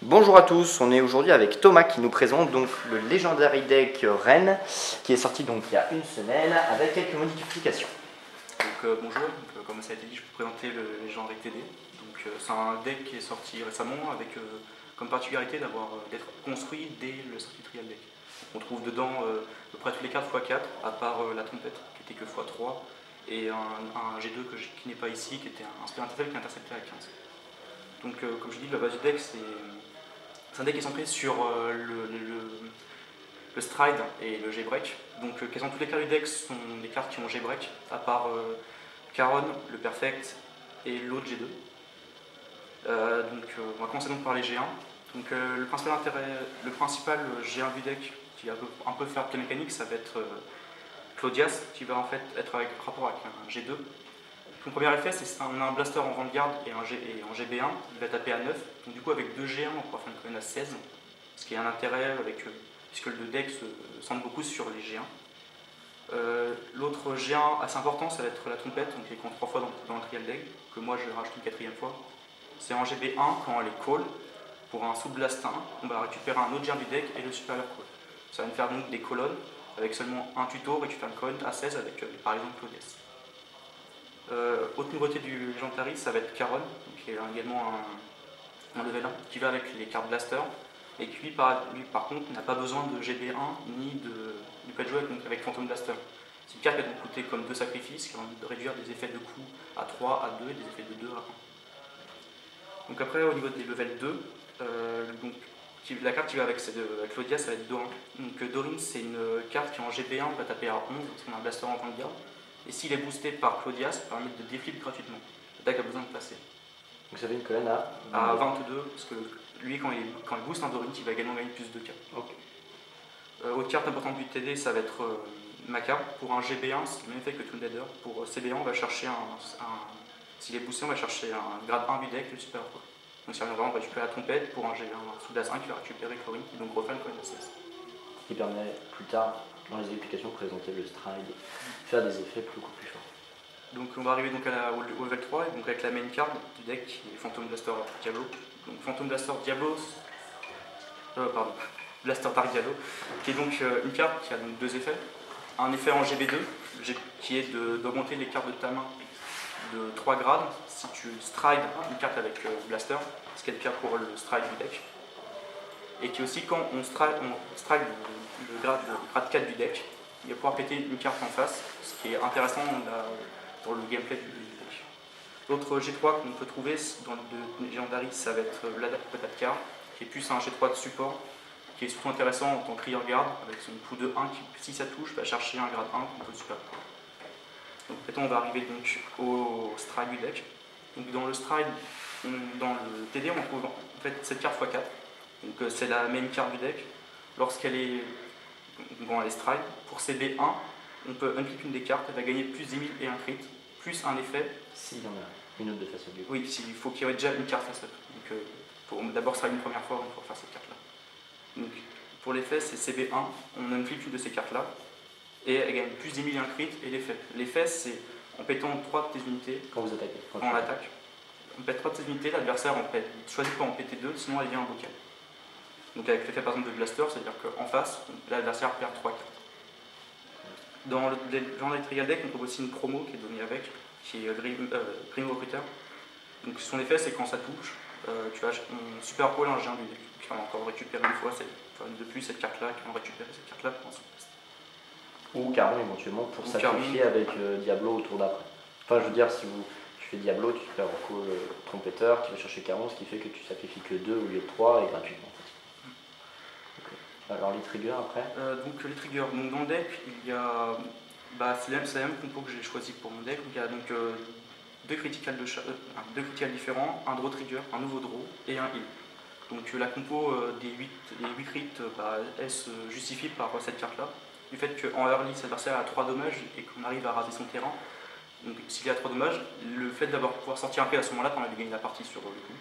Bonjour à tous, on est aujourd'hui avec Thomas qui nous présente donc le Legendary Deck Rennes qui est sorti donc il y a une semaine avec quelques modifications. Bonjour, comme ça a été dit, je peux présenter le Legendary TD. C'est un deck qui est sorti récemment avec comme particularité d'être construit dès le sortie Trial Deck. On trouve dedans à peu près toutes les cartes x4, à part la trompette qui était que x3, et un G2 qui n'est pas ici, qui était un Spirit Intercept qui est intercepté à 15. Comme je dis, la base du deck, c'est un deck qui est centré sur le Stride et le G-Break. Quasiment toutes les cartes du deck sont des cartes qui ont G-Break, à part Caron, le Perfect et l'autre G2. On va commencer donc par les G1. Le principal G1 du deck qui va un peu faire de mécanique, ça va être Claudias, qui va en fait être avec rapport avec un G2. Son premier effet, c'est qu'on a un blaster en Vanguard et en GB1, il va taper à 9. Donc du coup avec 2 G1, on pourra faire une colonne à 16, ce qui est un intérêt puisque le deck se centre beaucoup sur les G1. L'autre G1 assez important, ça va être la trompette, qui compte 3 fois dans le trial deck, que moi je rajoute une 4ème fois. C'est en GB1, quand elle est call, pour un sous-blast 1, on va récupérer un autre G1 du deck et le supérieur call. Ça va nous faire donc des colonnes avec seulement un tuto, récupérer une colonne à 16 avec par exemple Claudias. Autre nouveauté du Legendary, ça va être Caron, qui est également un level 1, qui va avec les cartes Blaster, et qui lui par contre n'a pas besoin de GB1 ni du pas de jouer avec Phantom Blaster. C'est une carte qui va donc coûter comme 2 sacrifices, qui va réduire des effets de coup à 3, à 2 et des effets de 2 à 1. Donc après au niveau des level 2, la carte qui va avec Claudia, ça va être Dorin. Donc Dorin, c'est une carte qui en GB1 va taper à 11, parce qu'on a un blaster en Vanguard. Et s'il est boosté par Claudia, ça permet de déflip gratuitement. Le deck a besoin de passer. Donc ça fait une colonne à 22, parce que lui, quand il booste un Dorin, il va également gagner plus de cartes. Okay. Autre carte importante du TD, ça va être Maka. Pour un GB1, c'est le même effet que Toon Leader. Pour CB1, on va chercher s'il est boosté, on va chercher un grade 1 du deck, le super pro. Donc si on va récupérer la trompette pour un sous-das 1 qui va récupérer Chlorine, qui donc refait une colonne de 16. Qui permet plus tard, dans les applications, de présenter le stride, faire des effets beaucoup plus forts. Donc on va arriver donc au level 3, et donc avec la main card du deck qui est Phantom Blaster Diablo. Donc Phantom Blaster Diablo, Blaster Dark Diablo, qui est donc une carte qui a donc 2 effets. Un effet en GB2, qui est d'augmenter les cartes de ta main de 3 grades si tu strides une carte avec Blaster, ce qui est le cas pour le stride du deck. Et qui est aussi quand on stride le grade 4 du deck, il va pouvoir péter une carte en face, ce qui est intéressant dans le gameplay du deck. L'autre G3 qu'on peut trouver dans le Legendary, ça va être l'Adaptacar, qui est plus un G3 de support, qui est surtout intéressant en tant que rearguard, avec son coup de 1 qui, si ça touche, va chercher un grade 1 qu'on peut super. Donc maintenant on va arriver donc au stride du deck. Donc dans le stride, dans le TD, on trouve en fait cette carte x4. Donc c'est la main carte du deck. Lorsqu'elle est stride, pour CB1, on peut unclick une des cartes, elle va gagner plus 10 000 et un crit, plus un effet. S'il y en a une autre de face up. Oui, il faut qu'il y ait déjà une carte face up. Donc pour d'abord stride une première fois, on va faire cette carte là. Donc pour l'effet, c'est CB1, on unclick une de ces cartes là, et elle gagne plus 10 000 et un crit, et l'effet. L'effet, c'est en pétant 3 de tes unités. Quand vous attaquez. Quand on attaque. On pète 3 de tes unités, l'adversaire choisit pas en péter 2, sinon elle devient un bocal. Donc avec l'effet par exemple de Blaster, c'est-à-dire qu'en face, l'adversaire perd 3 cartes. Dans le Legendary Trial Deck, on trouve aussi une promo qui est donnée avec, qui est Grim Recruiter. Donc son effet, c'est quand ça touche, tu as un super pôle, un G1 du deck, qui va encore récupérer une fois depuis cette carte-là, qui va récupérer cette carte-là pour ensuite. Ou Caron éventuellement pour sacrifier avec Diablo au tour d'après. Enfin, je veux dire, si tu fais Diablo, tu fais un coup trompetteur, tu vas chercher Caron, ce qui fait que tu sacrifies que 2 au lieu de 3 et gratuitement. Alors les triggers après les triggers, donc dans le deck, il y a. C'est la même compo que j'ai choisi pour mon deck. Donc, il y a donc deux criticals différents, un draw trigger, un nouveau draw et un heal. Donc la compo des 8 crits, elle se justifie par cette carte-là. Du fait qu'en early, cet adversaire a 3 dommages et qu'on arrive à raser son terrain. Donc s'il y a 3 dommages, le fait d'avoir pouvoir sortir un crit à ce moment-là permet de gagner la partie sur le coup.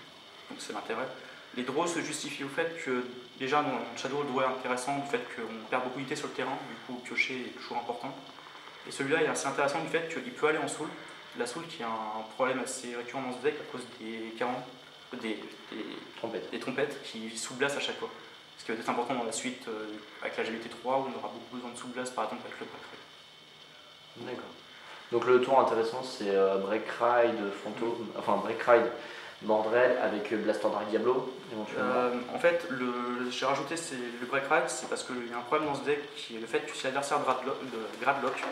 Donc c'est l'intérêt. Les draws se justifient au fait que, déjà dans Shadow, le draw est intéressant du fait qu'on perd beaucoup d'unités sur le terrain, du coup piocher est toujours important. Et celui-là est assez intéressant du fait qu'il peut aller en soul. La soul qui est un problème assez récurrent dans ce deck à cause des 40. des, Trompette. des trompettes qui sous-blastent à chaque fois. Ce qui va être important dans la suite avec la GBT3 où on aura beaucoup besoin de sous-blast par exemple avec le break ride. D'accord. Donc le tour intéressant c'est Break Ride Phantom, enfin Break Ride Mordred avec Blaster Dark Diablo éventuellement. En fait, j'ai rajouté le break ride, c'est parce qu'il y a un problème dans ce deck qui est le fait que si l'adversaire gradlock,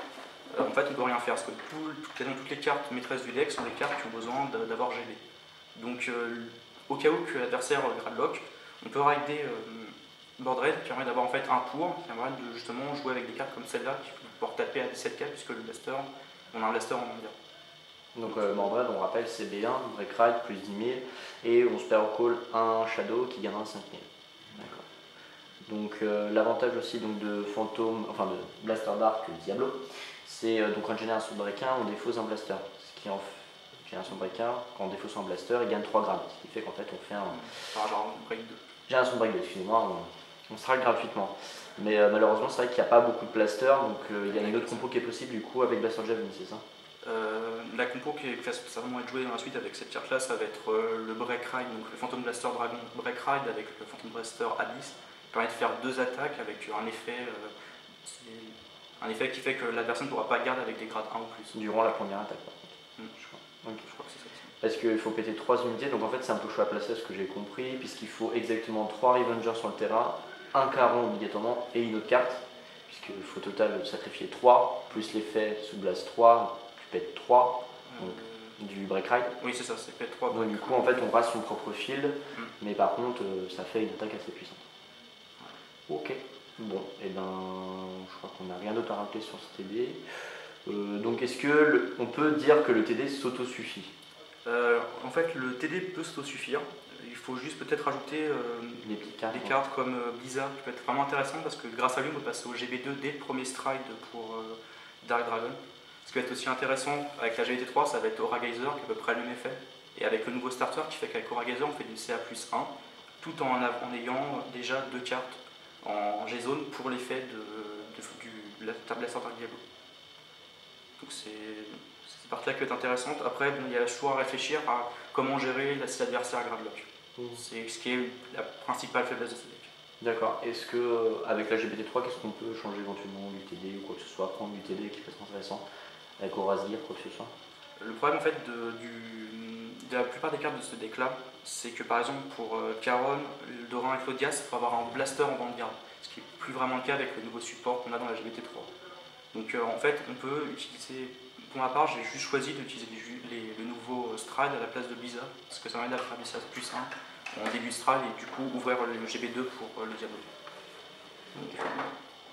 en fait on ne peut rien faire parce que quasiment toutes les cartes maîtresses du deck sont des cartes qui ont besoin d'avoir GB. Donc au cas où que l'adversaire gradlock, on peut rider Mordred qui permet d'avoir en fait un pour, qui permet de justement jouer avec des cartes comme celle-là qui vont pouvoir taper à 17k puisque le blaster, on a un blaster en mondial. Donc Mordred, on rappelle, c'est B1, Break Ride plus 10 000, et on spell call un Shadow qui gagnera 5 000. D'accord. Donc l'avantage aussi donc, de Phantom, enfin de Blaster Dark Diablo, c'est donc en génération de Break 1, on défausse un Blaster. Ce qui en génération de Break 1, quand on défausse un Blaster, il gagne 3 grades. Ce qui fait qu'en fait on fait un. Enfin, genre Break 2. Génération de Break 2, excusez-moi, on strike gratuitement. Mais malheureusement, c'est vrai qu'il n'y a pas beaucoup de Blaster, donc il y a une autre compo qui est possible du coup avec Blaster Javelin, c'est ça? La compo qui va certainement être jouée dans la suite avec cette carte là, ça va être le Break Ride, donc le Phantom Blaster Dragon Break Ride avec le Phantom Blaster Abyss, qui permet de faire 2 attaques avec un effet qui fait que l'adversaire ne pourra pas garder avec des grades 1 ou plus. Durant la première attaque, par contre. Je crois que c'est ça. Parce qu'il faut péter 3 unités, donc en fait c'est un peu chaud à placer, ce que j'ai compris, puisqu'il faut exactement 3 Revengers sur le terrain, un Caron obligatoirement et une autre carte, puisqu'il faut au total sacrifier 3, plus l'effet sous Blast 3, tu pètes 3, donc du Break Ride. Oui, c'est ça, c'est P3. Donc du coup en fait on rase son propre field, mais par contre ça fait une attaque assez puissante. Ok, bon, et ben je crois qu'on n'a rien d'autre à rajouter sur ce TD. Donc est-ce que on peut dire que le TD s'auto-suffit? En fait, le TD peut s'auto-suffire. Il faut juste peut-être rajouter des cartes comme Blizzard qui peut être vraiment intéressant parce que grâce à lui, on peut passer au GB2 dès le premier stride pour Dark Dragon. Ce qui va être aussi intéressant avec la GBT3, ça va être Aura Geyser qui a à peu près le même effet. Et avec le nouveau starter qui fait qu'avec Aura Geyser, on fait du CA+1 tout en ayant déjà 2 cartes en G-Zone pour l'effet du Blaster Dark Diablo. Donc c'est cette partie-là qui va être intéressante. Après, il y a toujours à réfléchir à comment gérer si l'adversaire gradlock. C'est ce qui est la principale faiblesse de ce deck. D'accord. Est-ce que avec la GPT-3, qu'est-ce qu'on peut changer éventuellement du TD ou quoi que ce soit, prendre du TD qui peut être intéressant avec Orasgear, quoi que ce soit? Le problème en fait de la plupart des cartes de ce deck-là, c'est que par exemple pour Caron, Doran et Claudias, il faut avoir un blaster en vanguard, ce qui n'est plus vraiment le cas avec le nouveau support qu'on a dans la GBT3. Donc en fait, on peut utiliser. Pour ma part, j'ai juste choisi d'utiliser le nouveau Stride à la place de Blizzard, parce que ça m'aide à faire des SAS plus 1 en début de Stride et du coup ouvrir le GB2 pour le Diablo.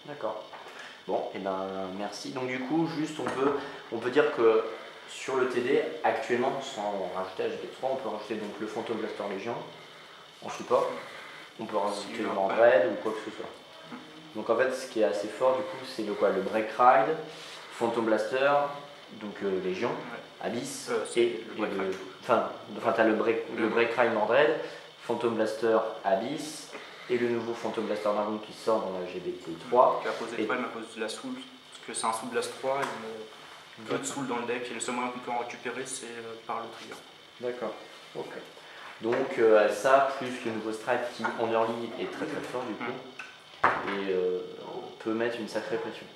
D'accord. Bon, et ben merci. Donc du coup, juste on peut dire que sur le TD, actuellement, sans rajouter la GB3, on peut rajouter donc le Phantom Blaster Légion en support. On peut rajouter le Mordred ou quoi que ce soit. Donc en fait, ce qui est assez fort du coup, c'est le Break Ride, Phantom Blaster, donc Légion, Abyss, et t'as le Break Ride Mordred, Phantom Blaster Abyss, et le nouveau Phantom Blaster Dragon qui sort dans la GBT3. Qui a posé le problème à cause de la soul, parce que c'est un soul blast 3, il y a peu de soul dans le deck, et le seul moyen qu'on peut en récupérer c'est par le trigger. D'accord, ok. Donc ça, plus le nouveau Stride qui en early est très très fort du coup, et on peut mettre une sacrée pression.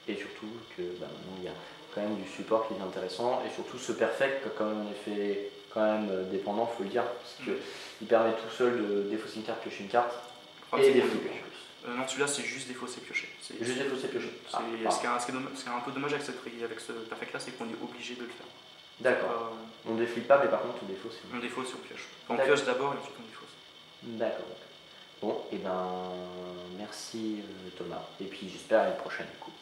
Et surtout que maintenant il y a quand même du support qui est intéressant, et surtout ce perfect qui a quand même un effet quand même dépendant, faut le dire, parce qu'il permet tout seul de défausser une carte, piocher une carte, et des flipper. Non, celui-là c'est juste défausser piocher. C'est juste défausser piocher. Ce qui est un peu dommage avec ce perfect là, c'est qu'on est obligé de le faire. D'accord. On déflippe pas, mais par contre on défausse. On défausse et on pioche. On pioche d'abord et ensuite on défausse. D'accord. Bon, et ben merci Thomas, et puis j'espère à une prochaine coup.